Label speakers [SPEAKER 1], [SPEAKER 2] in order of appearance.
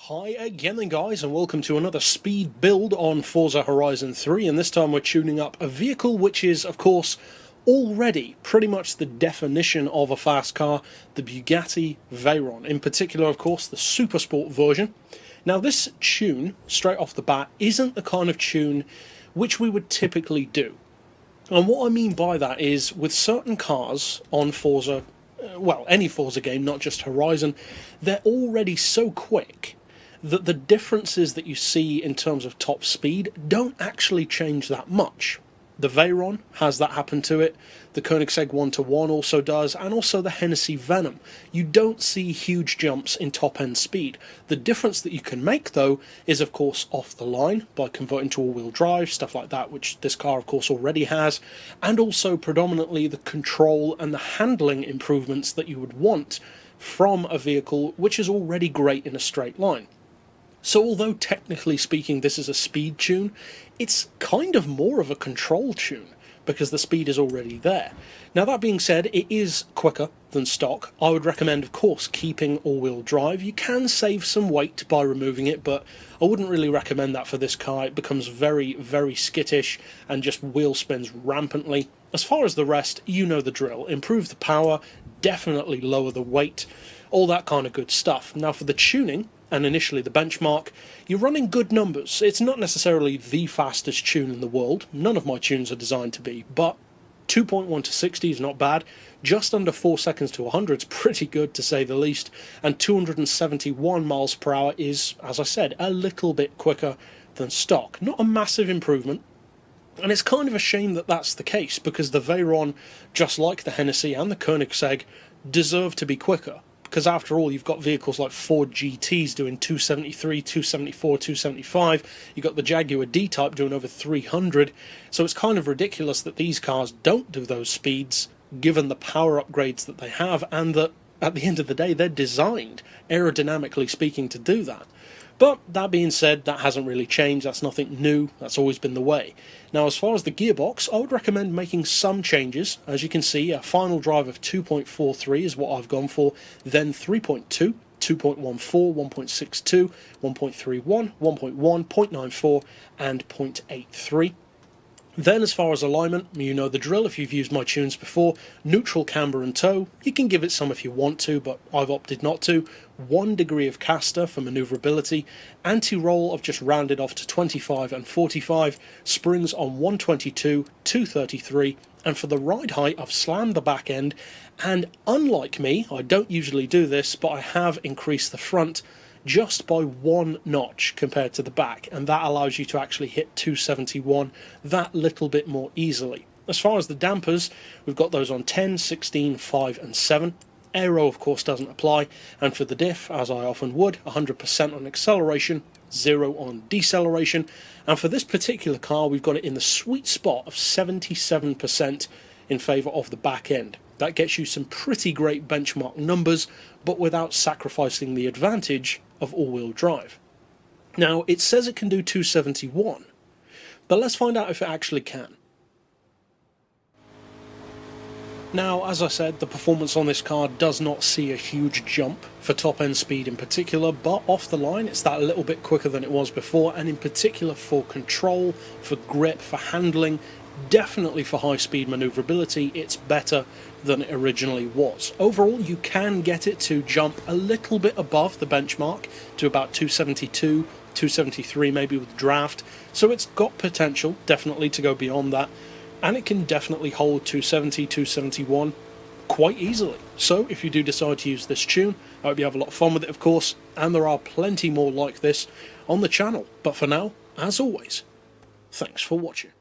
[SPEAKER 1] Hi again then guys, and welcome to another speed build on Forza Horizon 3, and this time we're tuning up a vehicle which is, of course, already pretty much the definition of a fast car, the Bugatti Veyron. In particular, of course, the SuperSport version. Now this tune, straight off the bat, isn't the kind of tune which we would typically do. And what I mean by that is, with certain cars on Forza, well, any Forza game, not just Horizon, they're already so quick that the differences that you see in terms of top speed don't actually change that much. The Veyron has that happen to it, the Koenigsegg 1-to-1 also does, and also the Hennessy Venom. You don't see huge jumps in top-end speed. The difference that you can make, though, is of course off the line, by converting to all-wheel drive, stuff like that, which this car of course already has, and also predominantly the control and the handling improvements that you would want from a vehicle which is already great in a straight line. So although technically speaking this is a speed tune, it's kind of more of a control tune, because the speed is already there. Now that being said, it is quicker than stock. I would recommend, of course, keeping all-wheel drive. You can save some weight by removing it, but I wouldn't really recommend that for this car. It becomes very, very skittish and just wheel spins rampantly. As far as the rest, you know the drill. Improve the power, definitely lower the weight, all that kind of good stuff. Now for the tuning, and initially the benchmark, you're running good numbers. It's not necessarily the fastest tune in the world, none of my tunes are designed to be, but 2.1 to 60 is not bad, just under 4 seconds to 100 is pretty good to say the least, and 271 miles per hour is, as I said, a little bit quicker than stock. Not a massive improvement, and it's kind of a shame that that's the case, because the Veyron, just like the Hennessy and the Koenigsegg, deserve to be quicker. Because after all, you've got vehicles like Ford GTs doing 273, 274, 275, you've got the Jaguar D-Type doing over 300, so it's kind of ridiculous that these cars don't do those speeds, given the power upgrades that they have, and that, at the end of the day, they're designed, aerodynamically speaking, to do that. But that being said, that hasn't really changed, that's nothing new, that's always been the way. Now as far as the gearbox, I would recommend making some changes. As you can see, a final drive of 2.43 is what I've gone for, then 3.2, 2.14, 1.62, 1.31, 1.1, 0.94 and 0.83. Then as far as alignment, you know the drill if you've used my tunes before. Neutral, camber and toe. You can give it some if you want to, but I've opted not to. 1 degree of caster for manoeuvrability. Anti-roll I've just rounded off to 25 and 45. Springs on 122, 233. And for the ride height I've slammed the back end. And unlike me, I don't usually do this, but I have increased the front just by 1 notch compared to the back, and that allows you to actually hit 271 that little bit more easily. As far as the dampers, we've got those on 10, 16, 5 and 7. Aero of course doesn't apply, and for the diff, as I often would, 100% on acceleration, 0 on deceleration, and for this particular car we've got it in the sweet spot of 77% in favour of the back end. That gets you some pretty great benchmark numbers, but without sacrificing the advantage of all-wheel drive. Now, it says it can do 271, but let's find out if it actually can. Now, as I said, the performance on this car does not see a huge jump for top-end speed in particular, but off the line it's that little bit quicker than it was before, and in particular for control, for grip, for handling, definitely for high-speed manoeuvrability, it's better than it originally was. Overall, you can get it to jump a little bit above the benchmark to about 272, 273 maybe with draft, so it's got potential definitely to go beyond that, and it can definitely hold 270, 271 quite easily. So if you do decide to use this tune, I hope you have a lot of fun with it of course, and there are plenty more like this on the channel. But for now, as always, thanks for watching.